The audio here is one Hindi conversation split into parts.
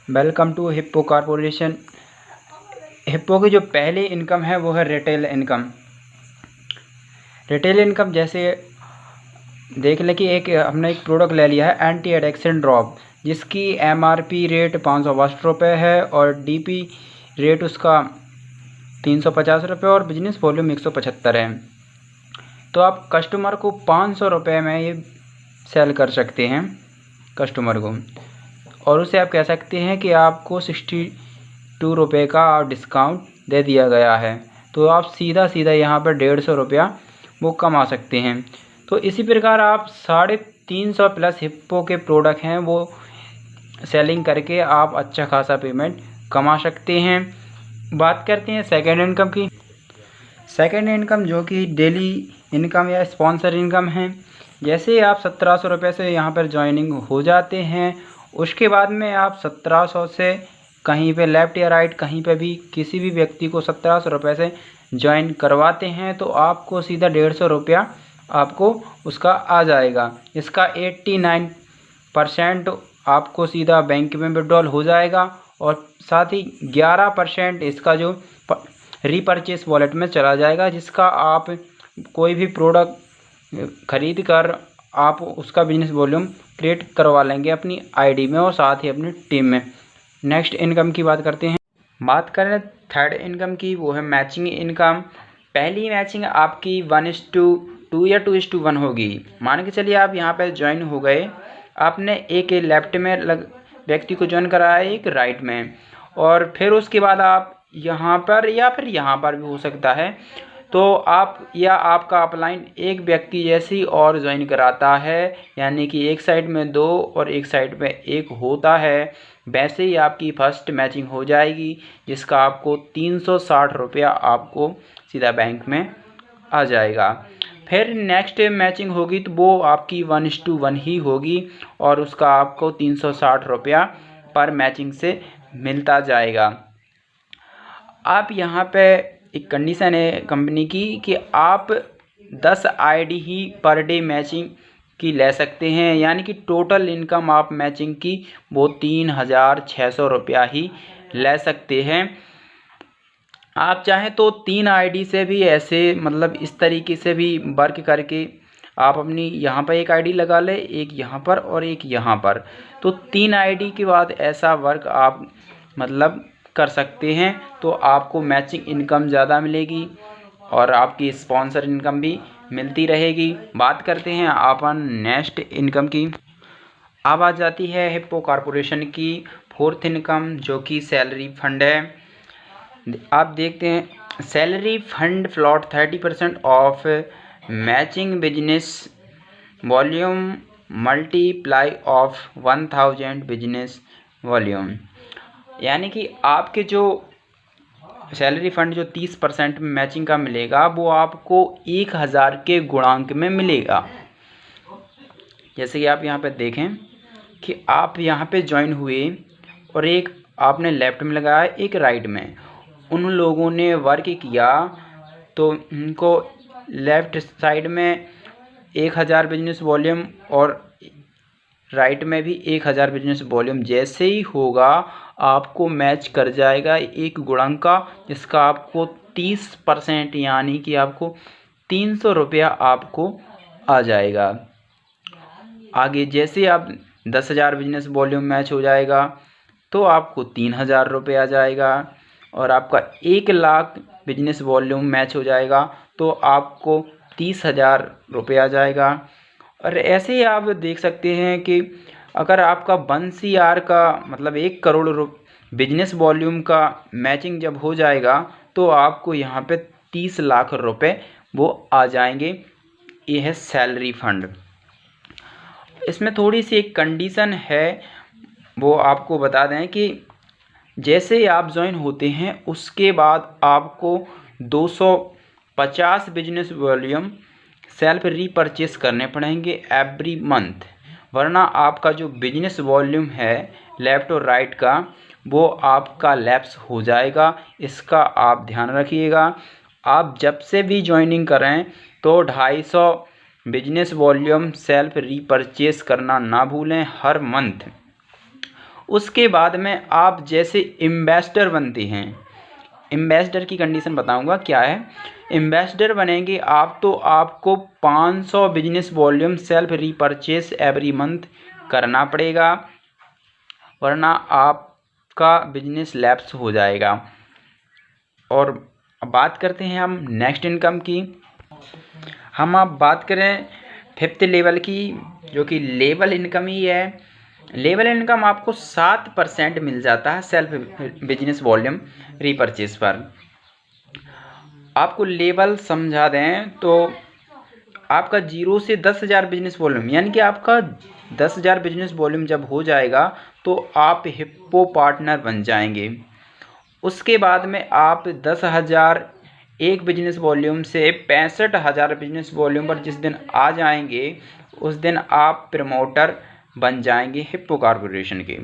Welcome to hippo corporation. Hippo की जो पहली इनकम है वो है रिटेल इनकम। रिटेल इनकम जैसे देख लें कि हमने एक प्रोडक्ट ले लिया है एंटी एडिक्शन ड्रॉप, जिसकी MRP रेट 562 रुपये है और DP रेट उसका 350 रुपये और बिजनेस वॉल्यूम 175 है। तो आप कस्टमर को 500 रुपये में ये सेल कर सकते हैं कस्टमर को, और उसे आप कह सकते हैं कि आपको 62 रुपये का डिस्काउंट दे दिया गया है, तो आप सीधा यहाँ पर 150 रुपया वो कमा सकते हैं। तो इसी प्रकार आप 350 प्लस हिप्पो के प्रोडक्ट हैं वो सेलिंग करके आप अच्छा खासा पेमेंट कमा सकते हैं। बात करते हैं सेकेंड इनकम की। सेकेंड इनकम जो कि डेली इनकम या स्पॉन्सर इनकम है। जैसे आप 1700 रुपये से यहाँ पर ज्वाइनिंग हो जाते हैं, उसके बाद में आप 1700 से कहीं पे लेफ़्ट या राइट कहीं पे भी किसी भी व्यक्ति को 1700 रुपये से ज्वाइन करवाते हैं तो आपको सीधा 150 रुपया आपको उसका आ जाएगा। इसका 89% आपको सीधा बैंक में विड्रॉल हो जाएगा और साथ ही 11% इसका जो रीपरचेस वॉलेट में चला जाएगा, जिसका आप कोई भी प्रोडक्ट खरीद कर आप उसका बिजनेस वॉल्यूम क्रिएट करवा लेंगे अपनी आईडी में और साथ ही अपनी टीम में। नेक्स्ट इनकम की बात करते हैं। बात करें थर्ड इनकम की, वो है मैचिंग इनकम। पहली मैचिंग आपकी 1:2 या 2:1 होगी। मान के चलिए आप यहाँ पर ज्वाइन हो गए, आपने एक लेफ्ट में व्यक्ति को ज्वाइन कराया, एक राइट में, और फिर उसके बाद आप यहाँ पर या फिर यहाँ पर भी हो सकता है, तो आप या आपका अपलाइन एक व्यक्ति जैसी और ज्वाइन कराता है, यानी कि एक साइड में 2 और एक साइड में 1 होता है, वैसे ही आपकी फर्स्ट मैचिंग हो जाएगी, जिसका आपको 360 रुपया आपको सीधा बैंक में आ जाएगा। फिर नेक्स्ट मैचिंग होगी तो वो आपकी 1:1 ही होगी और उसका आपको 360 रुपया पर मैचिंग से मिलता जाएगा। आप यहाँ पे एक कंडीशन है कंपनी की कि आप 10 आईडी ही पर डे मैचिंग की ले सकते हैं, यानी कि टोटल इनकम आप मैचिंग की वो 3600 रुपया ही ले सकते हैं। आप चाहें तो 3 आईडी से भी ऐसे मतलब इस तरीके से भी वर्क करके आप अपनी यहाँ पर एक आईडी लगा ले, एक यहाँ पर और एक यहाँ पर, तो 3 आईडी के बाद ऐसा वर्क आप मतलब कर सकते हैं, तो आपको मैचिंग इनकम ज़्यादा मिलेगी और आपकी स्पॉन्सर इनकम भी मिलती रहेगी। बात करते हैं अपन नेक्स्ट इनकम की। अब आ जाती है हिप्पो कॉरपोरेशन की फोर्थ इनकम, जो कि सैलरी फंड है। आप देखते हैं salary fund flat 30% of matching business volume multiply of 1000 business volume, यानी कि आपके जो सैलरी फंड जो 30% में मैचिंग का मिलेगा वो आपको 1000 के गुणांक में मिलेगा। जैसे कि आप यहाँ पे देखें कि आप यहाँ पे ज्वाइन हुए और एक आपने लेफ़्ट में लगाया, एक राइट में, उन लोगों ने वर्क किया तो उनको लेफ़्ट साइड में 1000 बिजनेस वॉल्यूम और राइट में भी 1000 बिजनेस वॉल्यूम जैसे ही होगा आपको मैच कर जाएगा एक गुणांक का, जिसका आपको 30% यानी कि आपको 300 रुपया आपको आ जाएगा। आगे जैसे आप 10,000 बिजनेस वॉल्यूम मैच हो जाएगा तो आपको 3000 रुपये आ जाएगा, और आपका 1 लाख बिजनेस वॉल्यूम मैच हो जाएगा तो आपको 30,000 रुपये आ जाएगा। और ऐसे ही आप देख सकते हैं कि अगर आपका 1 CR का मतलब 1 करोड़ बिजनेस वॉल्यूम का मैचिंग जब हो जाएगा तो आपको यहाँ पे 30 लाख रुपए वो आ जाएंगे। ये है सैलरी फंड। इसमें थोड़ी सी एक कंडीशन है, वो आपको बता दें कि जैसे आप ज्वाइन होते हैं उसके बाद आपको 250 बिजनेस वॉल्यूम सेल्फ रीपरचेस करने पड़ेंगे एवरी मंथ, वरना आपका जो बिजनेस वॉल्यूम है लेफ़्ट और राइट का वो आपका लैप्स हो जाएगा। इसका आप ध्यान रखिएगा। आप जब से भी ज्वाइनिंग करें तो 250 बिजनेस वॉल्यूम सेल्फ रीपरचेस करना ना भूलें हर मंथ। उसके बाद में आप जैसे इन्वेस्टर बनते हैं, इन्वेस्टर की कंडीशन बताऊंगा क्या है। इन्वेस्टर बनेंगे आप तो आपको 500 business volume self repurchase every month करना पड़ेगा, वरना आपका बिजनेस लैप्स हो जाएगा। और अब बात करते हैं हम नेक्स्ट इनकम की। हम अब बात करें फिफ्थ लेवल की, जो कि लेवल इनकम ही है। लेवल इनकम आपको 7% मिल जाता है सेल्फ बिजनेस वॉल्यूम रीपरचेस पर। आपको लेवल समझा दें तो आपका 0 से 10,000 बिजनेस वॉल्यूम, यानी कि आपका 10,000 बिजनेस वॉल्यूम जब हो जाएगा तो आप हिप्पो पार्टनर बन जाएंगे। उसके बाद में आप 10,000 एक बिजनेस वॉल्यूम से 65,000 बिजनेस वॉल्यूम पर जिस दिन आ जाएंगे उस दिन आप प्रमोटर बन जाएंगे हिप्पो कॉर्पोरेशन के।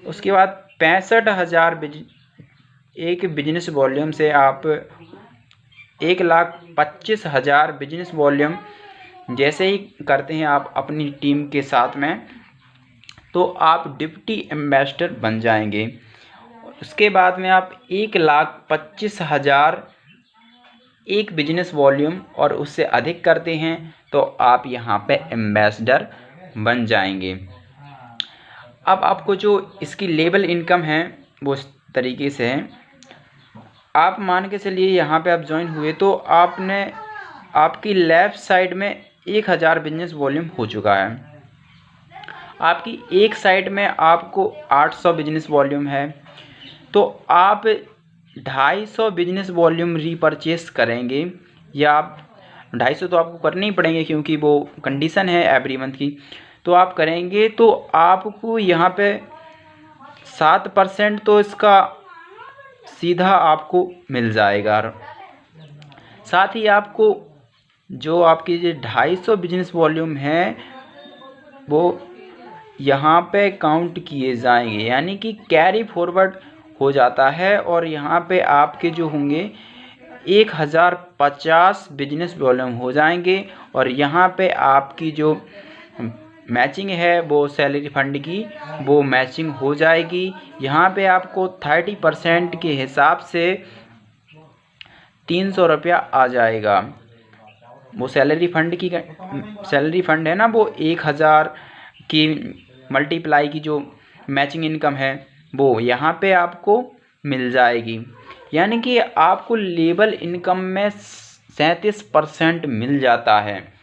उसके बाद 65,000 एक बिजनेस वॉल्यूम से आप 1,25,000 बिजनेस वॉल्यूम जैसे ही करते हैं आप अपनी टीम के साथ में, तो आप डिप्टी एम्बेसडर बन जाएंगे। उसके बाद में आप 1,25,000 एक बिजनेस वॉल्यूम और उससे अधिक करते हैं तो आप यहाँ पे एम्बेसडर बन जाएंगे। अब आपको जो इसकी लेवल इनकम है वो इस तरीके से है। आप मान के चलिए यहाँ पे आप ज्वाइन हुए तो आपने आपकी लेफ़्ट साइड में 1,000 बिजनेस वॉल्यूम हो चुका है, आपकी एक साइड में आपको 800 बिजनेस वॉल्यूम है, तो आप 250 बिजनेस वॉल्यूम रीपरचेस करेंगे, या आप 250 तो आपको करने ही पड़ेंगे क्योंकि वो कंडीशन है एवरी मंथ की, तो आप करेंगे तो आपको यहाँ पे 7% तो इसका सीधा आपको मिल जाएगा। साथ ही आपको जो आपकी जो 250 बिजनेस वॉल्यूम है वो यहाँ पे काउंट किए जाएंगे, यानी कि कैरी फॉरवर्ड हो जाता है, और यहाँ पे आपके जो होंगे 1,050 बिजनेस वॉल्यूम हो जाएंगे, और यहाँ पे आपकी जो मैचिंग है वो सैलरी फंड की वो मैचिंग हो जाएगी। यहाँ पे आपको 30% के हिसाब से 300 रुपया आ जाएगा। वो सैलरी फंड है ना, वो 1,000 की मल्टीप्लाई की जो मैचिंग इनकम है वो यहाँ पे आपको मिल जाएगी, यानी कि आपको लेवल इनकम में 37% मिल जाता है।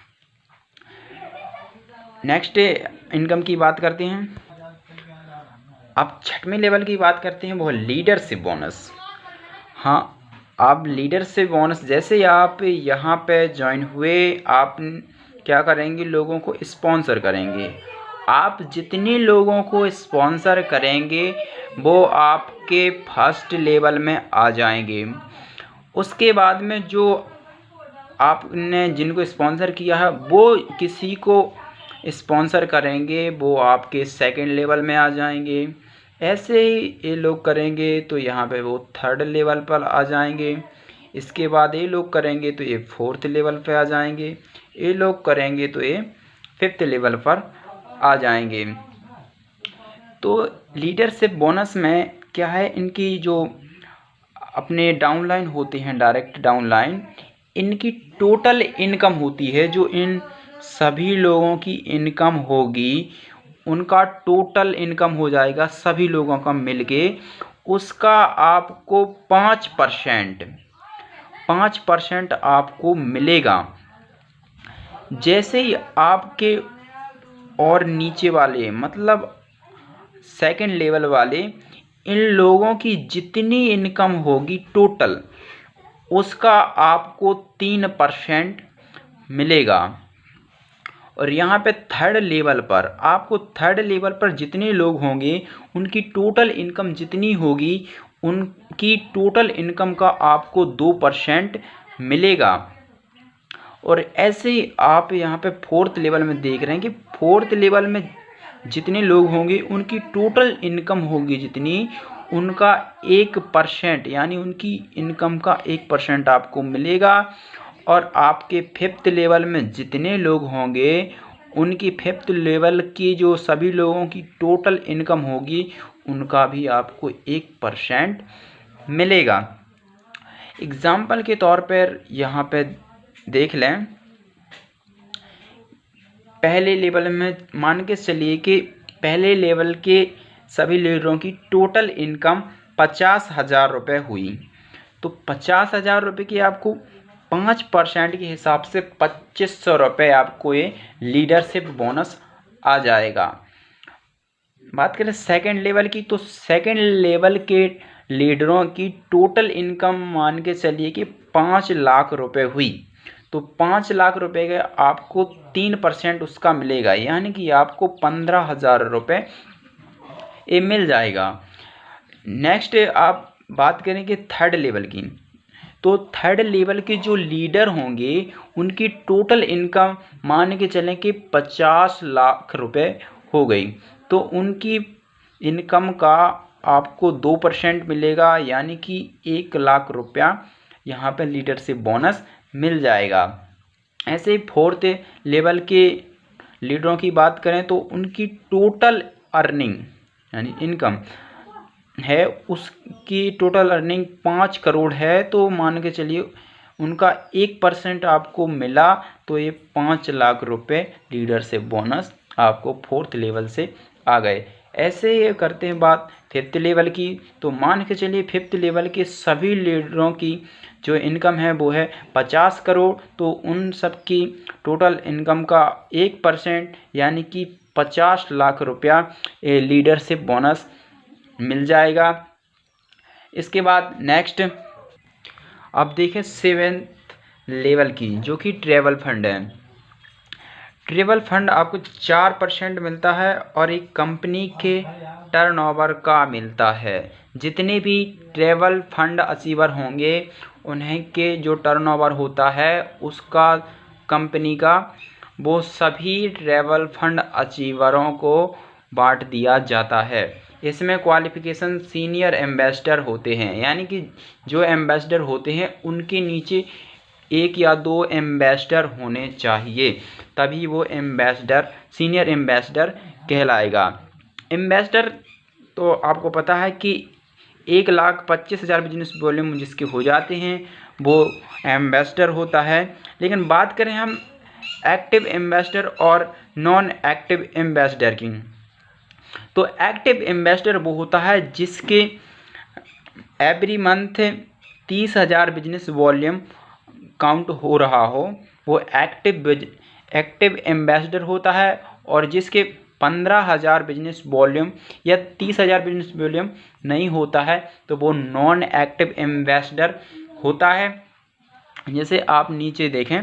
नेक्स्ट इनकम की बात करते हैं। अब छठवें लेवल की बात करते हैं, वो लीडरशिप बोनस। हाँ, आप लीडरशिप बोनस जैसे आप यहाँ पे ज्वाइन हुए, आप क्या करेंगे, लोगों को स्पॉन्सर करेंगे। आप जितने लोगों को स्पॉन्सर करेंगे वो आपके फर्स्ट लेवल में आ जाएंगे। उसके बाद में जो आपने जिनको स्पॉन्सर किया है वो किसी को स्पॉन्सर करेंगे, वो आपके सेकंड लेवल में आ जाएंगे। ऐसे ही ये लोग करेंगे तो यहाँ पे वो थर्ड लेवल पर आ जाएंगे। इसके बाद ये लोग करेंगे तो ये फोर्थ लेवल पे आ जाएंगे, ये लोग करेंगे तो ये फिफ्थ लेवल पर आ जाएंगे। तो लीडरशिप बोनस में क्या है, इनकी जो अपने डाउनलाइन होते हैं, डायरेक्ट डाउनलाइन, इनकी टोटल इनकम होती है, जो इन सभी लोगों की इनकम होगी, उनका टोटल इनकम हो जाएगा सभी लोगों का मिलके, उसका आपको 5% आपको मिलेगा। जैसे ही आपके और नीचे वाले मतलब सेकंड लेवल वाले, इन लोगों की जितनी इनकम होगी टोटल, उसका आपको 3% मिलेगा। और यहाँ पे थर्ड लेवल पर जितने लोग होंगे उनकी टोटल इनकम जितनी होगी, उनकी टोटल इनकम का आपको 2% मिलेगा। और ऐसे ही आप यहाँ पे फोर्थ लेवल में देख रहे हैं कि फोर्थ लेवल में जितने लोग होंगे उनकी टोटल इनकम होगी जितनी, उनका 1% यानी उनकी इनकम का 1% आपको मिलेगा। और आपके फिफ्थ लेवल में जितने लोग होंगे उनकी 5th लेवल की जो सभी लोगों की टोटल इनकम होगी उनका भी आपको 1% मिलेगा। एग्जाम्पल के तौर पर यहाँ पे देख लें, पहले लेवल में मान के चलिए कि पहले लेवल के सभी लीडरों की टोटल इनकम 50,000 रुपये हुई, तो 50,000 रुपये की आपको 5% के हिसाब से 2500 रुपये आपको ये लीडरशिप बोनस आ जाएगा। बात करें सेकंड लेवल की, तो सेकंड लेवल के लीडरों की टोटल इनकम मान के चलिए कि 5 लाख रुपए हुई, तो 5 लाख रुपए के आपको 3% उसका मिलेगा, यानी कि आपको 15,000 रुपये ये मिल जाएगा। नेक्स्ट आप बात करेंगे थर्ड लेवल की, तो थर्ड लेवल के जो लीडर होंगे उनकी टोटल इनकम मान के चलें कि 50 लाख रुपए हो गई, तो उनकी इनकम का आपको 2% मिलेगा, यानी कि 1 लाख रुपया यहाँ पे लीडरशिप बोनस मिल जाएगा। ऐसे ही फोर्थ लेवल के लीडरों की बात करें तो उनकी टोटल अर्निंग यानी इनकम है, उसकी टोटल अर्निंग 5 करोड़ है, तो मान के चलिए उनका 1% आपको मिला, तो ये 5 लाख रुपए लीडरशिप बोनस आपको फोर्थ लेवल से आ गए। ऐसे ये करते हैं बात फिफ्थ लेवल की, तो मान के चलिए फिफ्थ लेवल के सभी लीडरों की जो इनकम है वो है 50 करोड़, तो उन सब की टोटल इनकम का 1% यानी कि 50 लाख रुपया लीडरशिप बोनस मिल जाएगा। इसके बाद नेक्स्ट अब देखें 7th लेवल की, जो कि ट्रैवल फंड है। ट्रैवल फंड आपको 4% मिलता है और एक कंपनी के टर्नओवर का मिलता है। जितने भी ट्रैवल फंड अचीवर होंगे उन्हें के जो टर्नओवर होता है उसका कंपनी का, वो सभी ट्रैवल फंड अचीवरों को बांट दिया जाता है। इसमें क्वालिफिकेशन सीनियर एम्बेसडर होते हैं, यानी कि जो एम्बेसडर होते हैं उनके नीचे 1 या 2 एम्बेसडर होने चाहिए, तभी वो एम्बेसडर सीनियर एम्बेसडर कहलाएगा। एम्बेसडर तो आपको पता है कि 1,25,000 बिजनेस वॉल्यूम जिसके हो जाते हैं वो एम्बेसडर होता है। लेकिन बात करें हम एक्टिव एम्बेसडर और नॉन एक्टिव एम्बेसडर की, तो एक्टिव एम्बेसडर वो होता है जिसके every month 30,000 business volume count हो रहा हो, वो एक्टिव एम्बेसडर होता है। और जिसके 15,000 बिजनेस वॉल्यूम या 30,000 बिजनेस वॉल्यूम नहीं होता है तो वो नॉन एक्टिव एम्बेसडर होता है। जैसे आप नीचे देखें,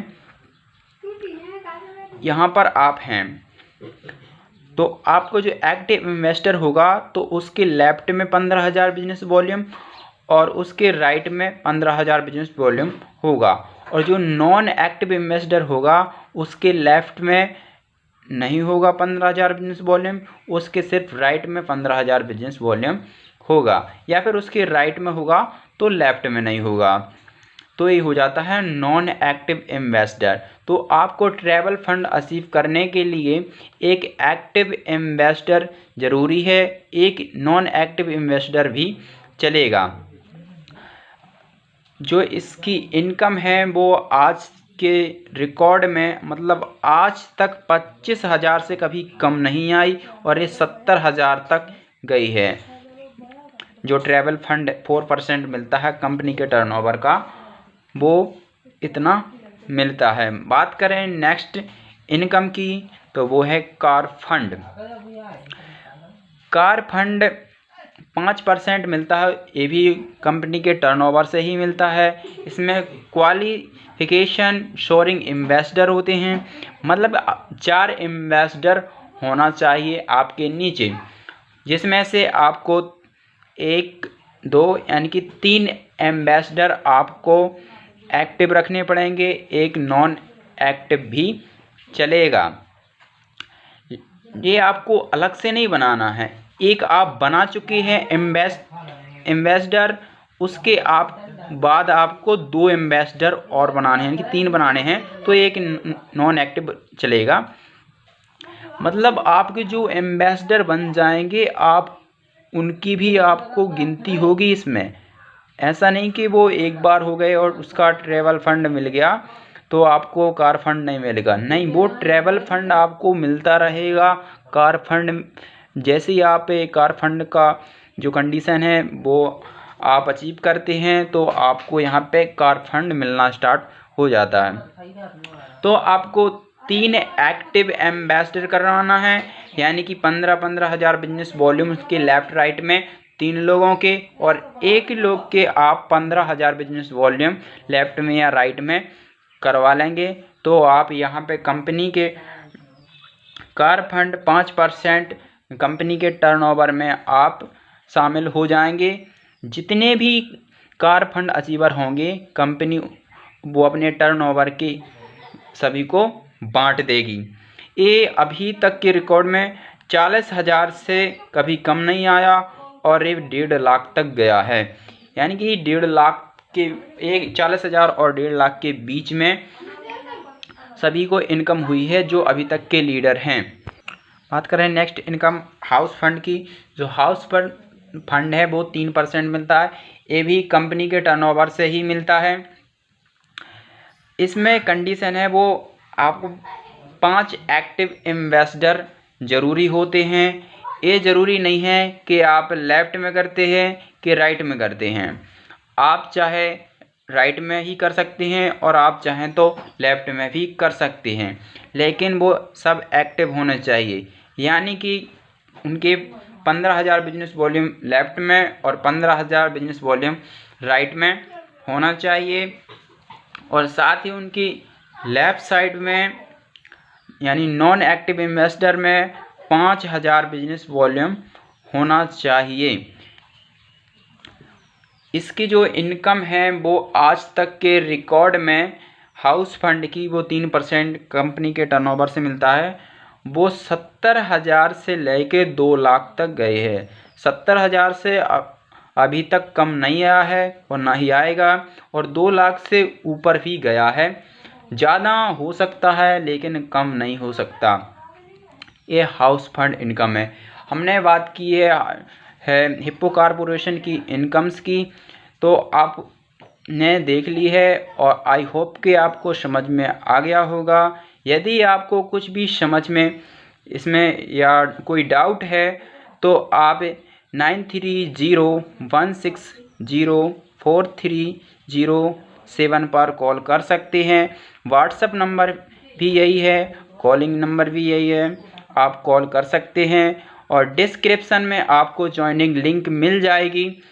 यहाँ पर आप हैं, तो आपको जो एक्टिव इन्वेस्टर होगा तो उसके लेफ्ट में 15,000 बिजनेस वॉल्यूम और उसके राइट में 15,000 बिजनेस वॉल्यूम होगा, और जो नॉन एक्टिव इन्वेस्टर होगा उसके लेफ्ट में नहीं होगा 15,000 बिजनेस वॉल्यूम, उसके सिर्फ राइट में 15,000 बिजनेस वॉल्यूम होगा, या फिर उसके राइट में होगा तो लेफ्ट में नहीं होगा, तो ये हो जाता है नॉन एक्टिव इन्वेस्टर। तो आपको ट्रैवल फंड अचीव करने के लिए एक एक्टिव इन्वेस्टर ज़रूरी है, एक नॉन एक्टिव इन्वेस्टर भी चलेगा। जो इसकी इनकम है वो आज के रिकॉर्ड में मतलब आज तक 25,000 से कभी कम नहीं आई और ये 70,000 तक गई है। जो ट्रैवल फंड 4% मिलता है कंपनी के टर्नओवर का, वो इतना मिलता है। बात करें नेक्स्ट इनकम की, तो वो है कार फंड। कार फंड 5% मिलता है, ये भी कंपनी के टर्नओवर से ही मिलता है। इसमें क्वालिफिकेशन शोरिंग इन्वेस्टर होते हैं, मतलब 4 इन्वेस्टर होना चाहिए आपके नीचे, जिसमें से आपको 1, 2 यानी कि 3 एम्बेसडर आपको एक्टिव रखने पड़ेंगे, एक नॉन एक्टिव भी चलेगा। ये आपको अलग से नहीं बनाना है, एक आप बना चुके हैं एम्बेसडर, उसके बाद आपको 2 एम्बेसडर और बनाने हैं, यानी कि 3 बनाने हैं, तो एक नॉन एक्टिव चलेगा। मतलब आपके जो एम्बेसडर बन जाएंगे आप उनकी भी आपको गिनती होगी इसमें। ऐसा नहीं कि वो एक बार हो गए और उसका ट्रैवल फंड मिल गया तो आपको कार फंड नहीं मिलेगा, नहीं, वो ट्रैवल फंड आपको मिलता रहेगा। कार फंड जैसे ही आप कार फंड का जो कंडीशन है वो आप अचीव करते हैं तो आपको यहाँ पे कार फंड मिलना स्टार्ट हो जाता है। तो आपको 3 एक्टिव एम्बेसडर करवाना है, यानी कि 15-15 हज़ार बिजनेस वॉल्यूम के लेफ्ट राइट में 3 लोगों के, और एक लोग के आप 15 हज़ार बिजनेस वॉल्यूम लेफ्ट में या राइट में करवा लेंगे तो आप यहाँ पे कंपनी के कार फंड 5% कंपनी के टर्नओवर में आप शामिल हो जाएंगे। जितने भी कार फंड अचीवर होंगे कंपनी वो अपने टर्नओवर के सभी को बांट देगी। ये अभी तक के रिकॉर्ड में 40,000 से कभी कम नहीं आया और ये 1.5 लाख तक गया है, यानी कि 1.5 लाख के 40,000 और 1.5 लाख के बीच में सभी को इनकम हुई है जो अभी तक के लीडर हैं। बात करें नेक्स्ट इनकम हाउस फंड की। जो हाउस फंड है वो 3% मिलता है, ये भी कंपनी के टर्नओवर से ही मिलता है। इसमें कंडीशन है वो आपको 5 एक्टिव इन्वेस्टर ज़रूरी होते हैं। ये ज़रूरी नहीं है कि आप लेफ़्ट में करते हैं कि राइट में करते हैं, आप चाहे राइट में ही कर सकते हैं और आप चाहें तो लेफ़्ट में भी कर सकते हैं, लेकिन वो सब एक्टिव होने चाहिए, यानी कि उनके 15,000 बिजनेस वॉल्यूम लेफ़्ट में और 15,000 बिजनेस वॉल्यूम राइट में होना चाहिए, और साथ ही उनकी लेफ़्ट साइड में यानी नॉन एक्टिव इन्वेस्टर में 5,000 बिजनेस वॉल्यूम होना चाहिए। इसकी जो इनकम है वो आज तक के रिकॉर्ड में हाउस फंड की वो 3% कंपनी के टर्नओवर से मिलता है, वो 70,000 से लेके 2 लाख तक गए हैं। 70,000 से अभी तक कम नहीं आया है और ना ही आएगा, और 2 लाख से ऊपर भी गया है। ज़्यादा हो सकता है लेकिन कम नहीं हो सकता। ये हाउस फंड इनकम है। हमने बात की है हिप्पो कॉर्पोरेशन की इनकम्स की, तो आपने देख ली है और आई होप कि आपको समझ में आ गया होगा। यदि आपको कुछ भी समझ में इसमें या कोई डाउट है तो आप 9301604307 पर कॉल कर सकते हैं। व्हाट्सएप नंबर भी यही है, कॉलिंग नंबर भी यही है, आप कॉल कर सकते हैं, और डिस्क्रिप्शन में आपको ज्वाइनिंग लिंक मिल जाएगी।